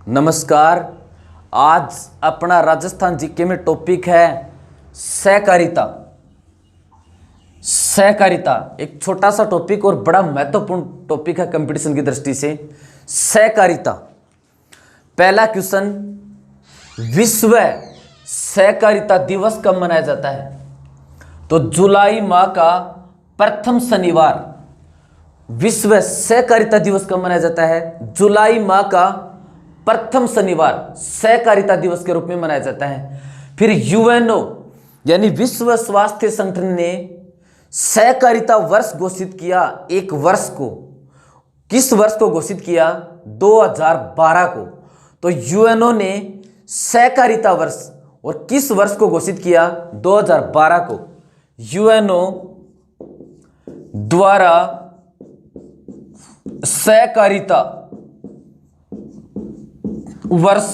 नमस्कार। आज अपना राजस्थान जीके में टॉपिक है सहकारिता। सहकारिता एक छोटा सा टॉपिक और बड़ा महत्वपूर्ण टॉपिक है कंपटीशन की दृष्टि से। सहकारिता, पहला क्वेश्चन, विश्व सहकारिता दिवस कब मनाया जाता है? तो जुलाई माह का प्रथम शनिवार विश्व सहकारिता दिवस कब मनाया जाता है? जुलाई माह का प्रथम शनिवार सहकारिता दिवस के रूप में मनाया जाता है। फिर यूएनओ यानी विश्व स्वास्थ्य संगठन ने सहकारिता वर्ष घोषित किया। एक वर्ष को, किस वर्ष को घोषित किया? 2012 को। तो यूएनओ ने सहकारिता वर्ष और किस वर्ष को घोषित किया? 2012 को। यूएनओ द्वारा सहकारिता वर्ष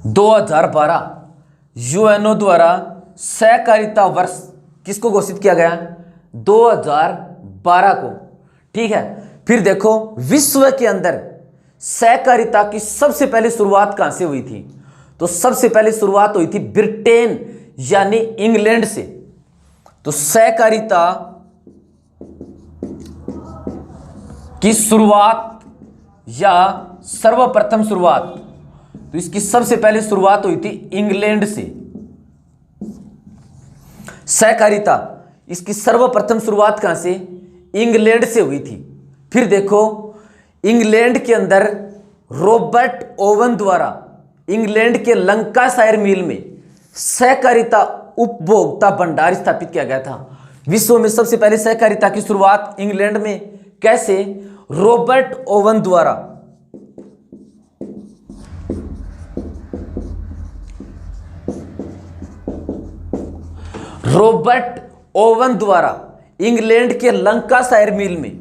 2012, यूएनओ द्वारा सहकारिता वर्ष किसको घोषित किया गया? 2012 को। ठीक है। फिर देखो, विश्व के अंदर सहकारिता की सबसे पहले शुरुआत कहां से हुई थी? तो सबसे पहले शुरुआत हुई थी ब्रिटेन यानी इंग्लैंड से। तो सहकारिता की शुरुआत या सर्वप्रथम शुरुआत, तो इसकी सबसे पहले शुरुआत हुई थी इंग्लैंड से। सहकारिता इसकी सर्वप्रथम शुरुआत कहां से? इंग्लैंड से हुई थी। फिर देखो, इंग्लैंड के अंदर रॉबर्ट ओवन द्वारा इंग्लैंड के लंकाशायर मिल में सहकारिता उपभोक्ता भंडार स्थापित किया गया था। विश्व में सबसे पहले सहकारिता की शुरुआत इंग्लैंड में कैसे? रॉबर्ट ओवन द्वारा। रॉबर्ट ओवन द्वारा इंग्लैंड के लंकाशायर मिल में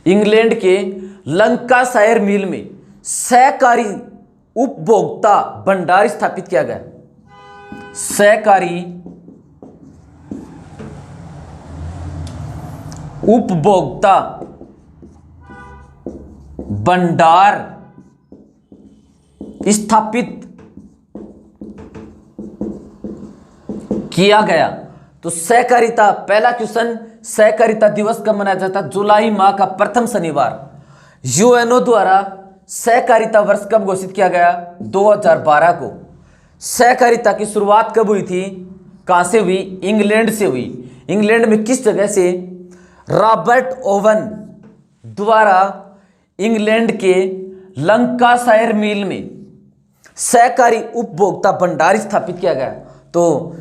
इंग्लैंड के लंकाशायर मिल में सहकारी उपभोक्ता भंडार स्थापित किया गया। सहकारी उपभोक्ता भंडार स्थापित किया गया। तो सहकारिता, पहला क्वेश्चन, सहकारिता दिवस कब मनाया जाता? जुलाई माह का प्रथम शनिवार। यूएनओ द्वारा सहकारिता वर्ष कब घोषित किया गया? 2012 को। सहकारिता की शुरुआत कब हुई थी? कहां से हुई? इंग्लैंड से हुई। इंग्लैंड में किस जगह से? रॉबर्ट ओवन द्वारा इंग्लैंड के लंकाशायर मिल में सहकारी उपभोक्ता भंडार स्थापित किया गया। तो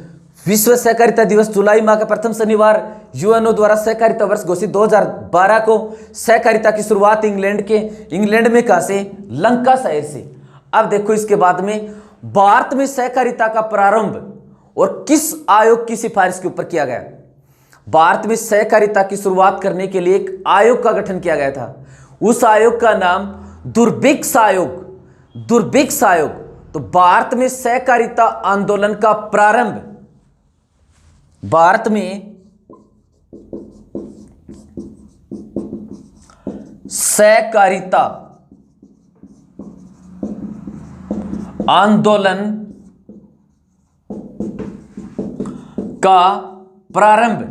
विश्व सहकारिता दिवस जुलाई माह का प्रथम शनिवार, यूएनओ द्वारा सहकारिता वर्ष घोषित 2012 को। सहकारिता की शुरुआत इंग्लैंड में कहां से? लंकाशायर से। अब देखो, इसके बाद में भारत में सहकारिता का प्रारंभ और किस आयोग की सिफारिश के ऊपर किया गया? भारत में सहकारिता की शुरुआत करने के लिए एक आयोग का गठन किया गया था। उस आयोग का नाम दुर्भिक्ष आयोग। दुर्भिक्ष आयोग। तो भारत में सहकारिता आंदोलन का प्रारंभ, भारत में सहकारिता आंदोलन का प्रारंभ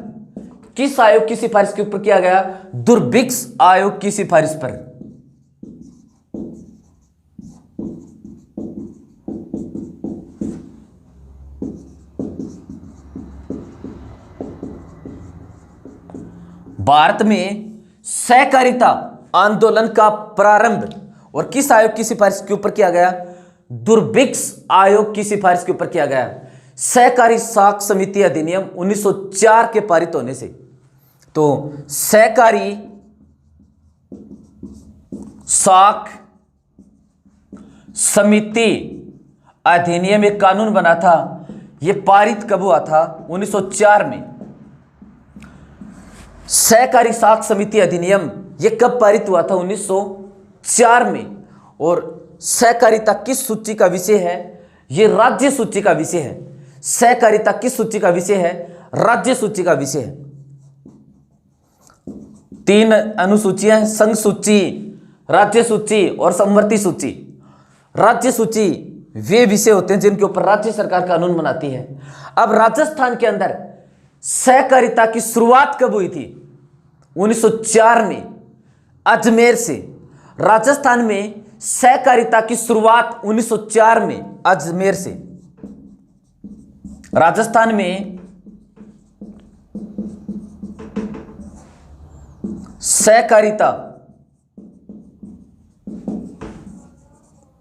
किस आयोग की सिफारिश के ऊपर किया गया? दुर्भिक्ष आयोग की सिफारिश पर। भारत में सहकारिता आंदोलन का प्रारंभ और किस आयोग की सिफारिश के ऊपर किया गया? दुर्भिक्ष आयोग की सिफारिश के ऊपर किया गया। सहकारी साख समिति अधिनियम 1904 के पारित होने से। तो सहकारी साख समिति अधिनियम एक कानून बना था। यह पारित कब हुआ था? 1904 में। सहकारी साख समिति अधिनियम ये कब पारित हुआ था? 1904 में। और सहकारिता किस सूची का विषय है? ये राज्य सूची का विषय है। सहकारिता किस सूची का विषय है? राज्य सूची का विषय है। 3 अनुसूचियां हैं, संघ सूची, राज्य सूची और समवर्ती सूची। राज्य सूची वे विषय होते हैं जिनके ऊपर राज्य सरकार कानून बनाती है। अब राजस्थान के अंदर सहकारिता की शुरुआत कब हुई थी? 1904 में अजमेर से। राजस्थान में सहकारिता की शुरुआत 1904 में अजमेर से। राजस्थान में सहकारिता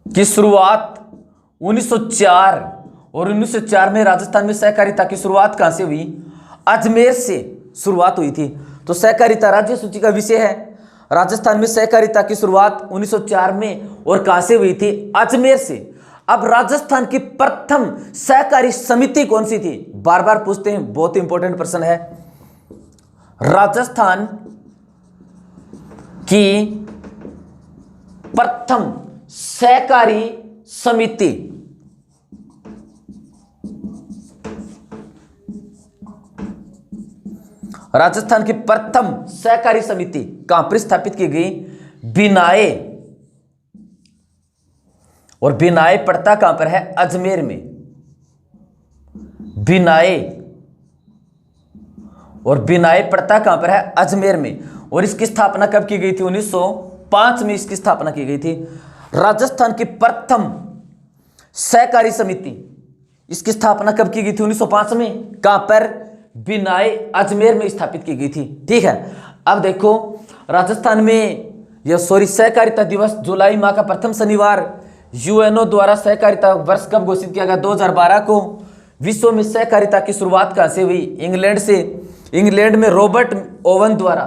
की शुरुआत 1904 और 1904 में राजस्थान में सहकारिता की शुरुआत कहां से हुई? अजमेर से शुरुआत हुई थी। तो सहकारिता राज्य सूची का विषय है। राजस्थान में सहकारिता की शुरुआत 1904 में और कहां से हुई थी? अजमेर से। अब राजस्थान की प्रथम सहकारी समिति कौन सी थी? बार बार पूछते हैं, बहुत इंपॉर्टेंट प्रश्न है। राजस्थान की प्रथम सहकारी समिति राजस्थान की प्रथम सहकारी समिति कहां पर स्थापित की गई? बिनाए। और बिनाए पड़ता कहां पर है? अजमेर में। बिनाए और बिनाए पड़ता कहां पर है? अजमेर में। और इसकी स्थापना कब की गई थी? 1905 में इसकी स्थापना की गई थी। राजस्थान की प्रथम सहकारी समिति, इसकी स्थापना कब की गई थी? 1905 में। कहां पर? बिनाए, अजमेर में स्थापित की गई थी। ठीक है। अब देखो राजस्थान में सहकारिता दिवस जुलाई माह का प्रथम शनिवार यूएनओ द्वारा सहकारिता वर्ष कब घोषित किया गया? 2012 को। विश्व में सहकारिता की शुरुआत कहां से हुई? इंग्लैंड से। इंग्लैंड में रॉबर्ट ओवन द्वारा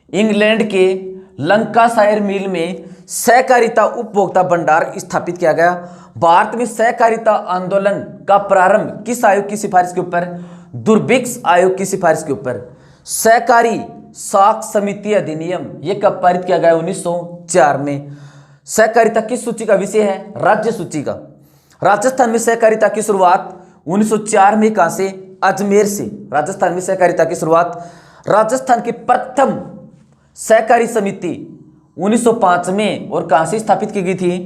इंग्लैंड के लंकाशायर मिल में सहकारिता उपभोक्ता भंडार स्थापित किया गया। भारत में सहकारिता आंदोलन का प्रारंभ किस आयोग की सिफारिश के ऊपर? दुर्भिक्ष आयोग की सिफारिश के ऊपर। सहकारी साख समिति अधिनियम ये कब पारित किया गया? 1904 में। सहकारिता किस सूची का विषय है? राज्य सूची का। राजस्थान में सहकारिता की शुरुआत 1904 में कहां से? अजमेर से। राजस्थान में सहकारिता की शुरुआत। राजस्थान की प्रथम सहकारी समिति 1905 में और कहां से स्थापित की गई थी?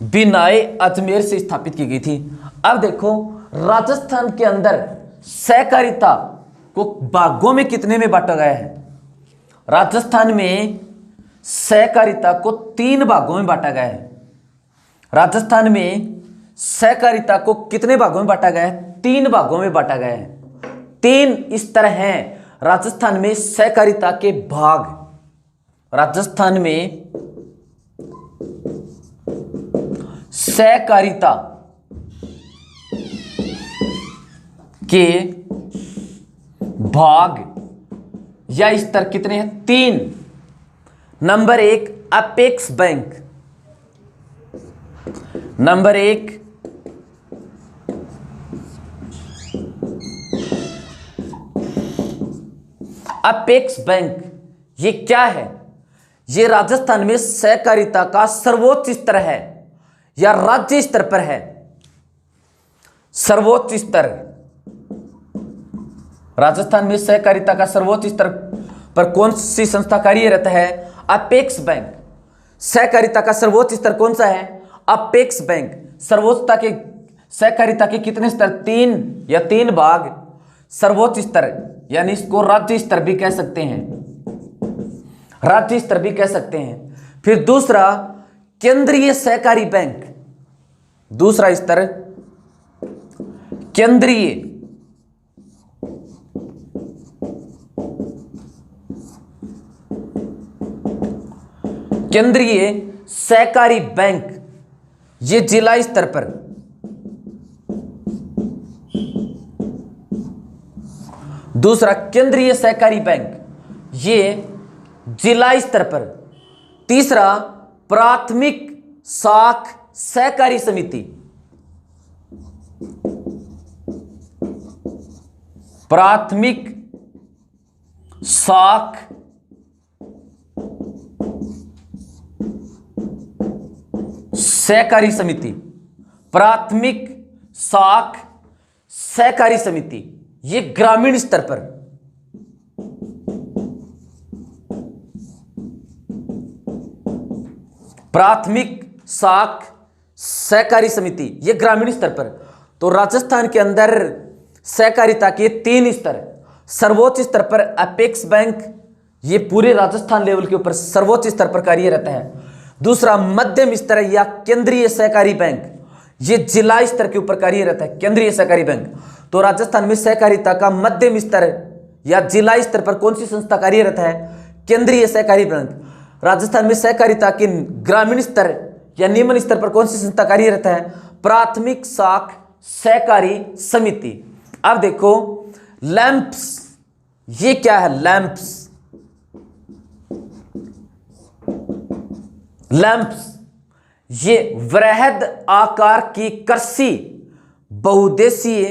बिनाए, अजमेर से स्थापित की गई थी। अब देखो राजस्थान के अंदर सहकारिता को भागों में कितने में बांटा गया है? राजस्थान में सहकारिता को 3 भागों में बांटा गया है। राजस्थान में सहकारिता को कितने भागों में बांटा गया है? 3 भागों में बांटा गया है। 3 स्तर हैं राजस्थान में सहकारिता के भाग। राजस्थान में सहकारिता के भाग या स्तर कितने हैं? 3। Number 1 apex bank. Number 1 apex bank. ये क्या है? ये राजस्थान में सहकारिता का सर्वोच्च स्तर है या राज्य स्तर पर है? सर्वोच्च स्तर। राजस्थान में सहकारिता का सर्वोच्च स्तर पर कौन सी संस्था कार्यरत है? Apex bank. सहकारिता का सर्वोच्च स्तर कौन सा है? Apex bank. सर्वोच्चता के सहकारिता के कितने स्तर? 3 या 3 भाग। सर्वोच्च स्तर यानी इसको राज्य स्तर भी कह सकते हैं। राज्य स्तर भी कह सकते हैं। फिर दूसरा केंद्रीय सहकारी बैंक। दूसरा स्तर केंद्रीय सहकारी बैंक। ये जिला स्तर पर। दूसरा केंद्रीय सहकारी बैंक ये जिला स्तर पर। तीसरा प्राथमिक साख सहकारी समिति। प्राथमिक साख सहकारी समिति, प्राथमिक साख सहकारी समिति, ये ग्रामीण स्तर पर, प्राथमिक साख सहकारी समिति, ये ग्रामीण स्तर पर। तो राजस्थान के अंदर सहकारिता के 3 स्तर, सर्वोच्च स्तर पर अपेक्स बैंक, ये पूरे राजस्थान लेवल के ऊपर सर्वोच्च स्तर पर कार्यरत है। दूसरा मध्यम स्तर या केंद्रीय सहकारी बैंक, ये जिला स्तर के ऊपर कार्यरत है, केंद्रीय सहकारी बैंक। तो राजस्थान में सहकारिता का मध्यम स्तर या जिला स्तर पर कौन सी संस्था कार्यरत है? केंद्रीय सहकारी बैंक। राजस्थान में सहकारिता के ग्रामीण स्तर या निम्न स्तर पर कौन सी संस्था कार्यरत है? प्राथमिक साख सहकारी समिति। अब देखो लैंप्स, ये क्या है? लैंप्स, लैंप्स ये वृहद आकार की कृषि बहुउद्देशीय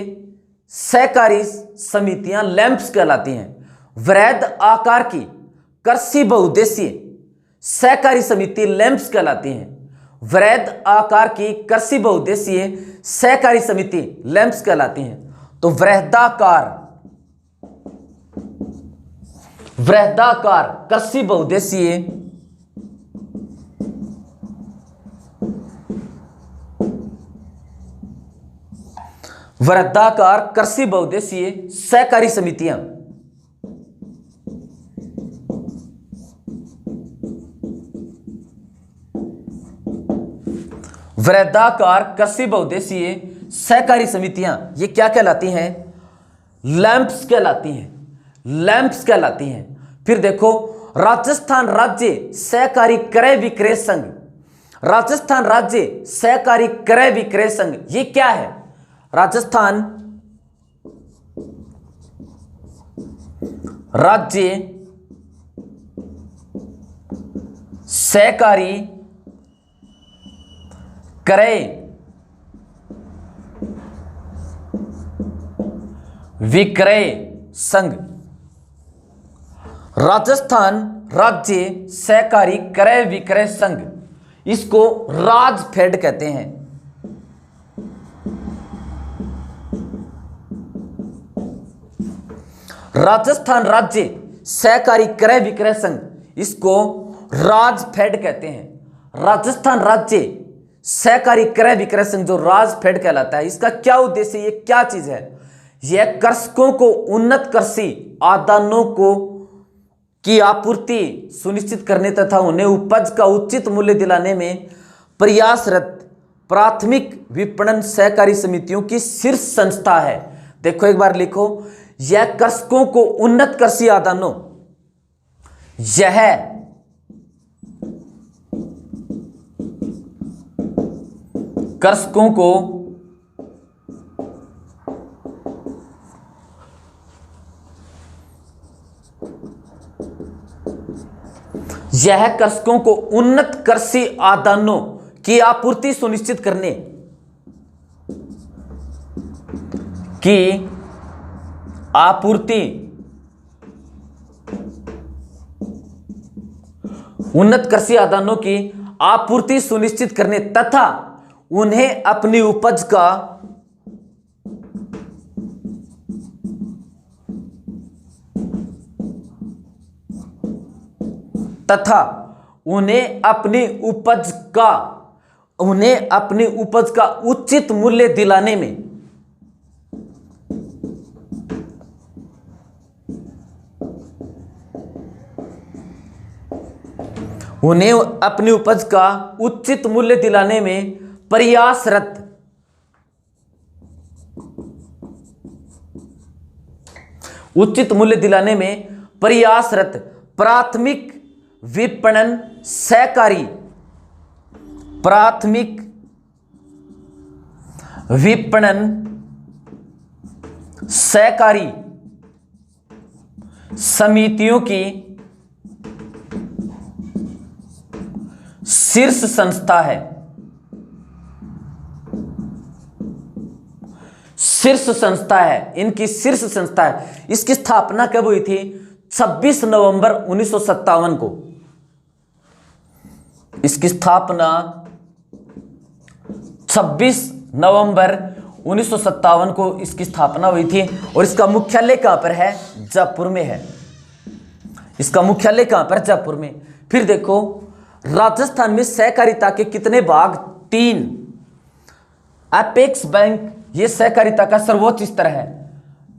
सहकारी समितियां लैंप्स कहलाती हैं। वृहद आकार की कृषि बहुउद्देशीय सहकारी समिति लैंप्स कहलाती हैं। वृहद आकार की कृषि बहुउद्देशीय सहकारी समिति लैंप्स कहलाती हैं। तो वृहदाकार कृषि बहुउद्देशीय वृहदाकार कृषि बहुउद्देशीय सहकारी समितियां वृहदाकार कृषि बहुउद्देशीय सहकारी समितियां ये क्या कहलाती हैं? लैंप्स कहलाती हैं। लैंप्स कहलाती हैं। फिर देखो राजस्थान राज्य सहकारी क्रय विक्रय संघ, राजस्थान राज्य सहकारी क्रय विक्रय संघ ये क्या है? राजस्थान राज्य सहकारी क्रय विक्रय संघ, राजस्थान राज्य सहकारी क्रय विक्रय संघ, इसको राजफेड कहते हैं। राजस्थान राज्य सहकारी क्रय विक्रय संघ, इसको राजफेड कहते हैं। राजस्थान राज्य सहकारी क्रय विक्रय संघ जो राजफेड कहलाता है, इसका क्या उद्देश्य, ये क्या चीज है? यह कृषकों को उन्नत कृषि आदानों को की आपूर्ति सुनिश्चित करने तथा उन्हें उपज का उचित मूल्य दिलाने में प्रयासरत प्राथमिक विपणन सहकारी समितियों की शीर्ष संस्था है। देखो एक बार लिखो, यह कृषकों को उन्नत कृषि आदानों, यह कृषकों को उन्नत कृषि आदानों की आपूर्ति सुनिश्चित करने की आपूर्ति उन्नत कृषि आदानों की आपूर्ति सुनिश्चित करने तथा उन्हें अपनी उपज का उचित मूल्य दिलाने में प्रयासरत प्राथमिक विपणन सहकारी समितियों की शीर्ष संस्था है। इनकी शीर्ष संस्था है। इसकी स्थापना कब हुई थी? 26 नवंबर 1957 को। इसकी स्थापना 26 नवंबर 1957 को इसकी स्थापना हुई थी और इसका मुख्यालय कहां पर है? जयपुर में है। इसका मुख्यालय कहां पर? जयपुर में। फिर देखो राजस्थान में सहकारिता के कितने भाग? 3। अपेक्स बैंक ये सहकारिता का सर्वोच्च स्तर है,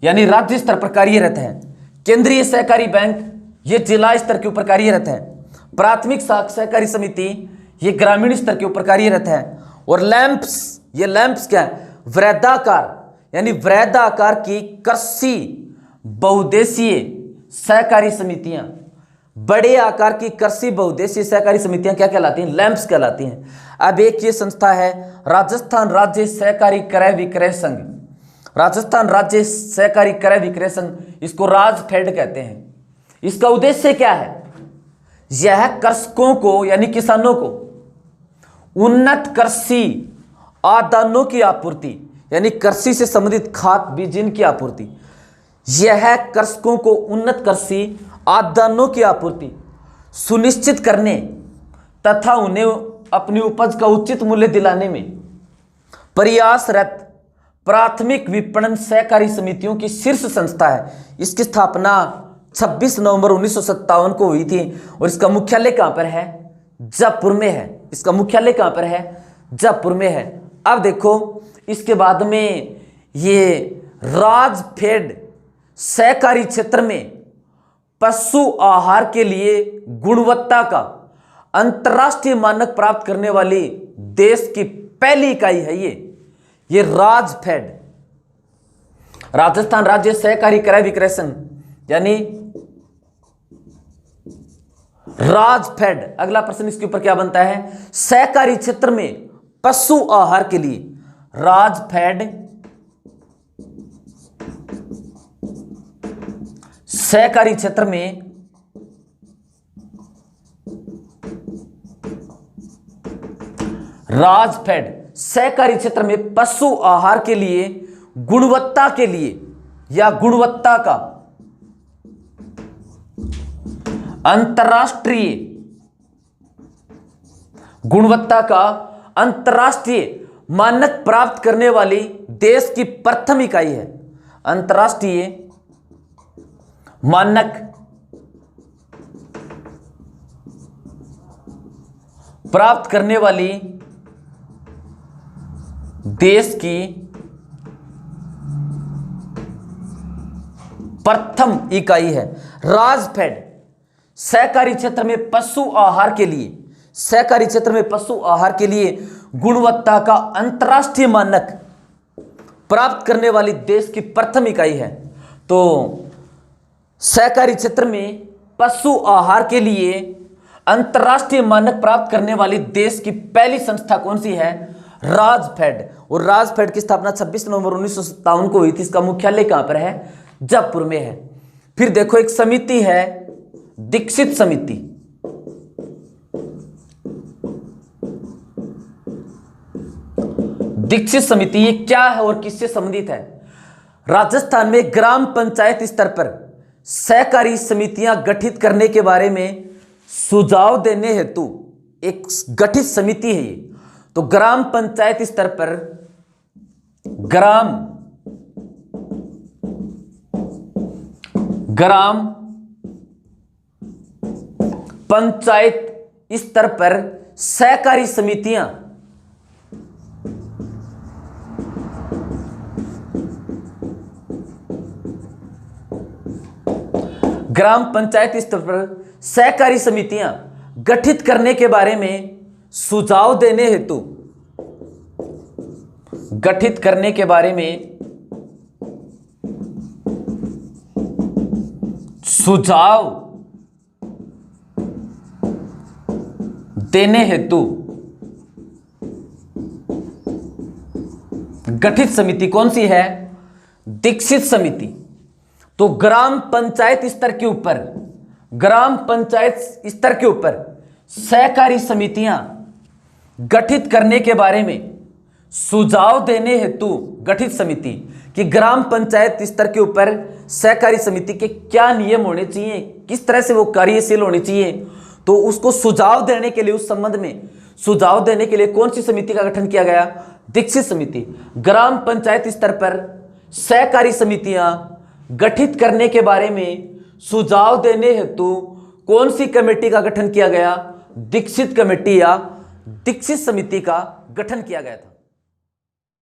यानी राज्य स्तर पर कार्यरत है। केंद्रीय सहकारी बैंक ये जिला स्तर के ऊपर कार्यरत है। प्राथमिक शाखा सहकारी समिति ये ग्रामीण स्तर के ऊपर कार्यरत है। और लैंप्स, ये लैंप्स क्या है? वृहदाकार, यानी वृहदाकार की कृषि बहुउद्देशीय सहकारी समितियां, बड़े आकार की कृषि बहुउद्देशीय सहकारी समितियां क्या कहलाती हैं? लैंप्स कहलाती हैं। अब एक ये संस्था है राजस्थान राज्य सहकारी क्रय विक्रय संघ। राजस्थान राज्य सहकारी क्रय विक्रय संघ, इसको राजफेड कहते हैं। इसका उद्देश्य क्या है? यह कृषकों को यानी किसानों को उन्नत कृषि आदानों की आपूर्ति, यानी कृषि से संबंधित खाद बीज की आपूर्ति, यह कृषकों को उन्नत कृषि आदानों की आपूर्ति सुनिश्चित करने तथा उन्हें अपनी उपज का उचित मूल्य दिलाने में प्रयासरत प्राथमिक विपणन सहकारी समितियों की शीर्ष संस्था है। इसकी स्थापना 26 नवंबर 1957 को हुई थी और इसका मुख्यालय कहां पर है? जयपुर में है। इसका मुख्यालय कहां पर है? जयपुर में है। अब देखो इसके बाद में ये राजफेड सहकारी क्षेत्र में पशु आहार के लिए गुणवत्ता का अंतर्राष्ट्रीय मानक प्राप्त करने वाली देश की पहली इकाई है। ये राजफेड, राजस्थान राज्य सहकारी क्रय विक्रय संघ, यानी राजफेड। अगला प्रश्न इसके ऊपर क्या बनता है? सहकारी क्षेत्र में पशु आहार के लिए राजफेड सहकारी क्षेत्र में राजफेड सहकारी क्षेत्र में पशु आहार के लिए गुणवत्ता के लिए या गुणवत्ता का अंतर्राष्ट्रीय मानक प्राप्त करने वाली देश की प्रथम इकाई है। अंतर्राष्ट्रीय मानक प्राप्त करने वाली देश की प्रथम इकाई है राजफेड। सहकारी क्षेत्र में पशु आहार के लिए, सहकारी क्षेत्र में पशु आहार के लिए गुणवत्ता का अंतर्राष्ट्रीय मानक प्राप्त करने वाली देश की प्रथम इकाई है। तो सहकारी क्षेत्र में पशु आहार के लिए अंतर्राष्ट्रीय मानक प्राप्त करने वाली देश की पहली संस्था कौन सी है? राजफेड। और राजफेड की स्थापना 26 नवंबर 1957 को हुई थी। इसका मुख्यालय कहां पर है? जयपुर में है। फिर देखो एक समिति है दीक्षित समिति। दीक्षित समिति ये क्या है और किससे संबंधित है? राजस्थान में ग्राम पंचायत स्तर पर सहकारी समितियां गठित करने के बारे में सुझाव देने हेतु एक गठित समिति है ये। तो ग्राम पंचायत स्तर पर ग्राम पंचायत स्तर पर सहकारी समितियां ग्राम पंचायत स्तर पर सहकारी समितियां गठित करने के बारे में सुझाव देने हेतु गठित करने के बारे में सुझाव देने हेतु गठित समिति कौन सी है? दीक्षित समिति। तो ग्राम पंचायत स्तर के ऊपर, ग्राम पंचायत स्तर के ऊपर सहकारी समितियां गठित करने के बारे में सुझाव देने हेतु गठित समिति कि ग्राम पंचायत स्तर के ऊपर सहकारी समिति के क्या नियम होने चाहिए, किस तरह से वो कार्यशील होनी चाहिए, तो उसको सुझाव देने के लिए, उस संबंध में सुझाव देने के लिए कौन सी समिति का गठन किया गया? दीक्षित समिति। ग्राम पंचायत स्तर पर सहकारी समितियां गठित करने के बारे में सुझाव देने हेतु कौन सी कमेटी का गठन किया गया? दीक्षित कमेटी या दीक्षित समिति का गठन किया गया था।